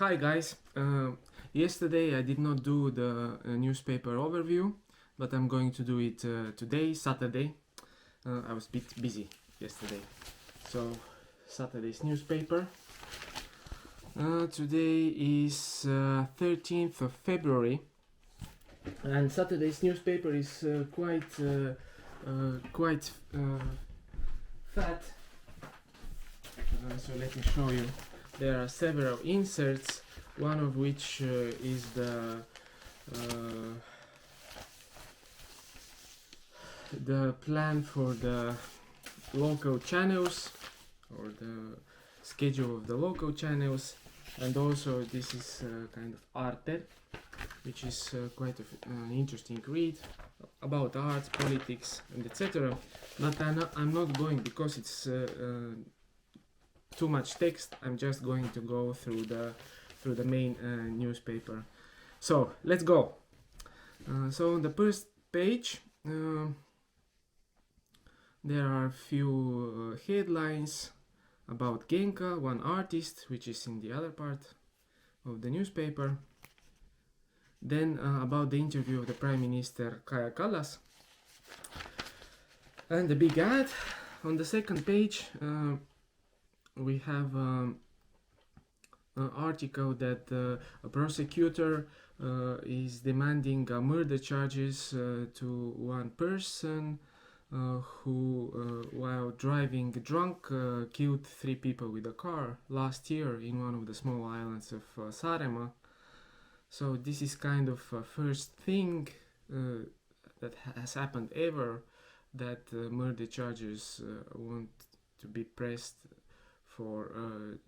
Hi guys, yesterday I did not do the newspaper overview, but I'm going to do it today, Saturday. I was a bit busy yesterday. So, Saturday's newspaper. Today is 13th of February, and Saturday's newspaper is quite fat. So let me show you. There are several inserts, one of which is the plan for the local channels, or the schedule of the local channels, and also this is kind of arte, which is quite an interesting read about art, politics, and etc. But I'm not going, because it's too much text. I'm just going to go through the main newspaper. So let's go. So on the first page there are a few headlines about Genka, one artist, which is in the other part of the newspaper. Then about the interview of the Prime Minister Kaja Kallas, and the big ad. On the second page we have an article that a prosecutor is demanding murder charges to one person who, while driving drunk, killed 3 people with a car last year in one of the small islands of Saaremaa. So this is kind of a first thing that has happened ever, that murder charges want to be pressed for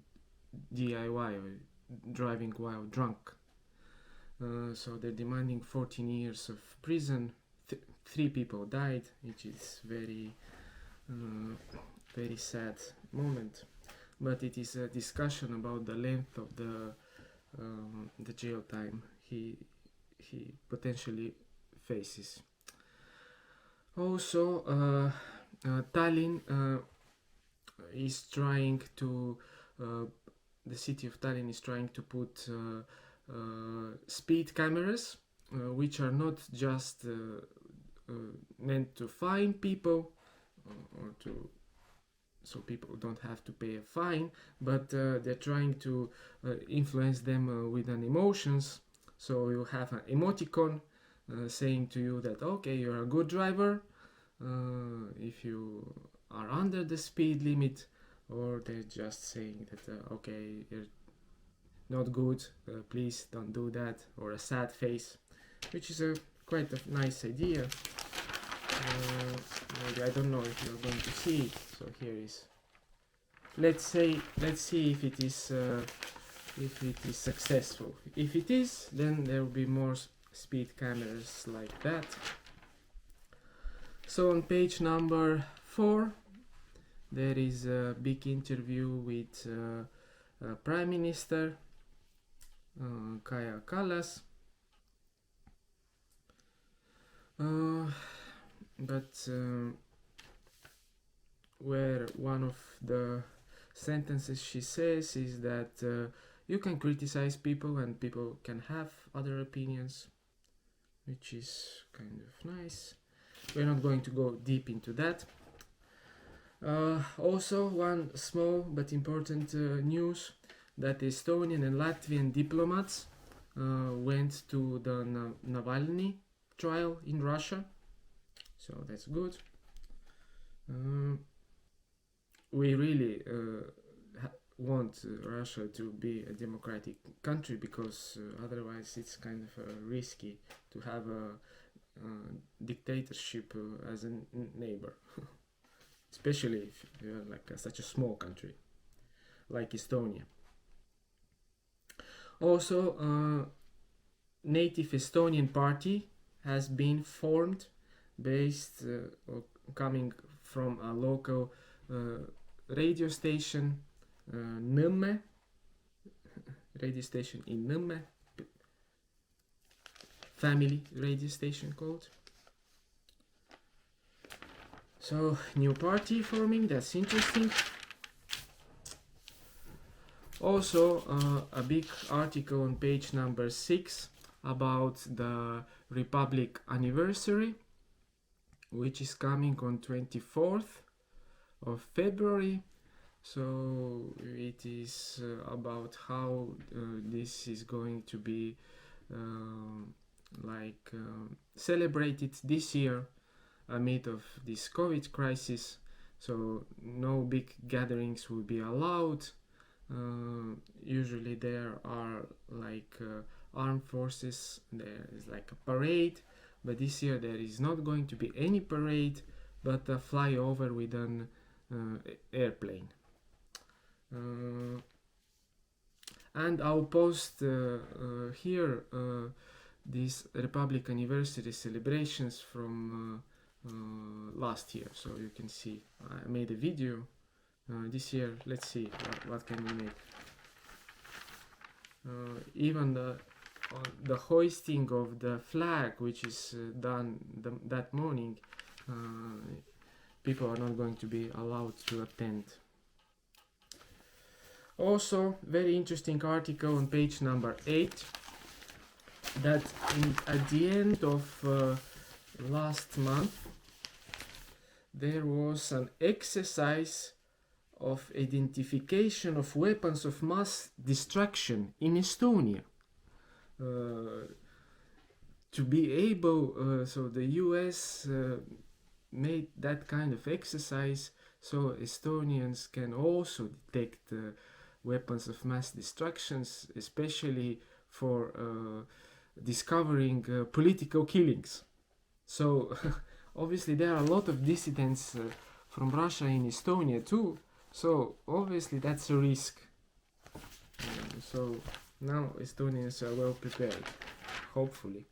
DIY, or driving while drunk. So they're demanding 14 years of prison. 3 people died, which is very sad moment. But it is a discussion about the length of the jail time he potentially faces. Also, Tallinn is trying to, the city of Tallinn is trying to put speed cameras, which are not just meant to fine people, or so people don't have to pay a fine, but they're trying to influence them with an emotions. So you have an emoticon saying to you that, okay, you're a good driver if you are under the speed limit, or they're just saying that okay, you're not good, please don't do that, or a sad face, which is a quite a nice idea. Maybe, I don't know if you're going to see it. So here is, let's see if it is successful. If it is, then there will be more speed cameras like that. So on page number 4 there is a big interview with Prime Minister Kaja Kallas. But where one of the sentences she says is that you can criticize people and people can have other opinions, which is kind of nice. We're not going to go deep into that. Also, one small but important news, that Estonian and Latvian diplomats went to the Navalny trial in Russia. So that's good. We really want Russia to be a democratic country, because otherwise it's kind of risky to have a dictatorship as a neighbor. Especially if you're like such a small country like Estonia. Also, native Estonian party has been formed, based or coming from a local radio station, Nõmme, radio station in Nõmme, family radio station called. So, new party forming, that's interesting. Also, a big article on page number 6 about the Republic anniversary, which is coming on 24th of February. So it is about how this is going to be celebrated this year amid of this COVID crisis. So no big gatherings will be allowed. Usually there are armed forces, there is like a parade, but this year there is not going to be any parade, but a flyover with an airplane. And I'll post here these Republic anniversary celebrations from last year, so you can see I made a video this year. Let's see what can we make. Even the hoisting of the flag, which is done that morning, people are not going to be allowed to attend. Also, very interesting article on page number 8, that at the end of last month there was an exercise of identification of weapons of mass destruction in Estonia. To be able, so the US made that kind of exercise so Estonians can also detect weapons of mass destructions, especially for discovering political killings. So obviously there are a lot of dissidents from Russia in Estonia too, so obviously that's a risk. So now Estonians are well prepared, hopefully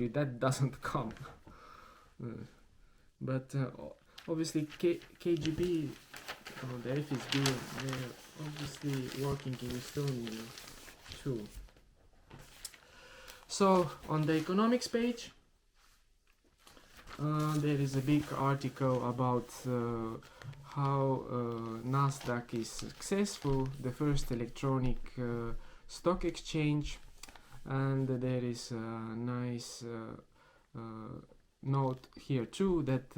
that doesn't come. But obviously KGB or the FSB, they're obviously working in Estonia too. So on the economics page, there is a big article about how Nasdaq is successful, the first electronic stock exchange, and there is a nice note here too that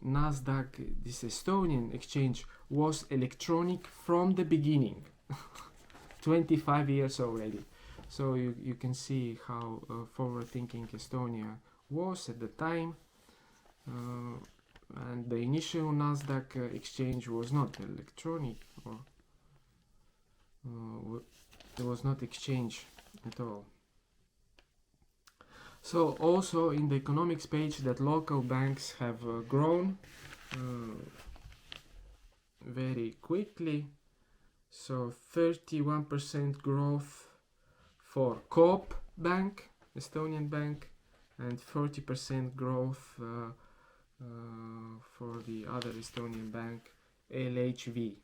Nasdaq, this Estonian exchange, was electronic from the beginning. 25 years already. So you can see how forward-thinking Estonia was at the time. And the initial Nasdaq exchange was not electronic, or there was not exchange at all. So also in the economics page that local banks have grown very quickly. So 31% growth for Coop Bank, Estonian bank, and 40% growth for the other Estonian bank, LHV.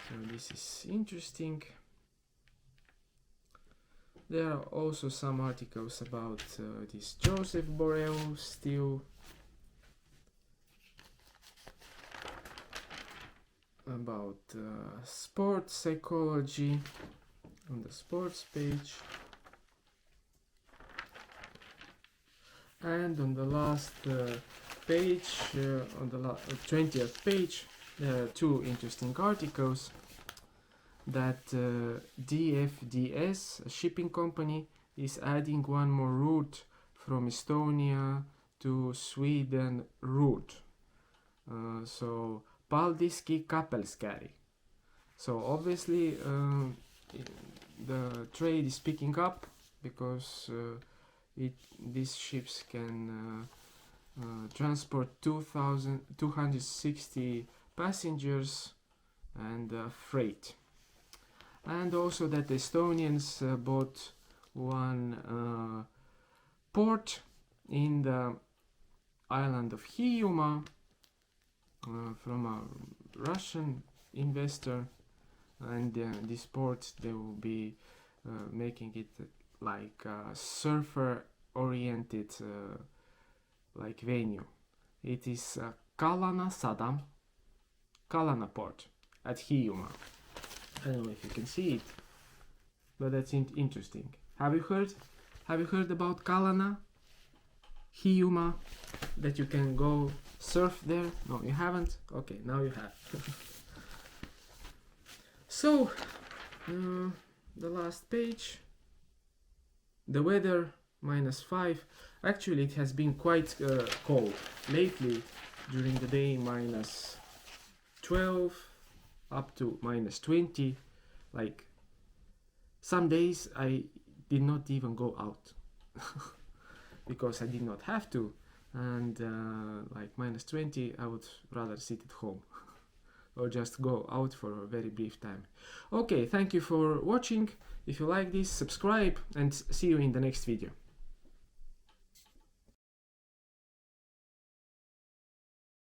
So this is interesting. There are also some articles about this Joseph Borrell still, about sports psychology on the sports page, and on the last page, on the 20th page, there are two interesting articles that DFDS, a shipping company, is adding one more route from Estonia to Sweden route. So Paldiski Kapellskär. So obviously the trade is picking up because these ships can transport 260 passengers and freight. And also that Estonians bought one port in the island of Hiiumaa from a Russian investor, and this port they will be making it like a surfer oriented like venue. It is Kalana Sadam, Kalana port at Hiiumaa. I don't know if you can see it, but that's interesting. Have you heard about Kalana, Hiiumaa, that you can go surf there? No, you haven't? Okay, now you have. So, the last page. The weather, -5. Actually, it has been quite cold lately. During the day, -12 up to -20. Like, some days I did not even go out because I did not have to, and like -20 I would rather sit at home or just go out for a very brief time. Okay, thank you for watching. If you like this, subscribe, and see you in the next video.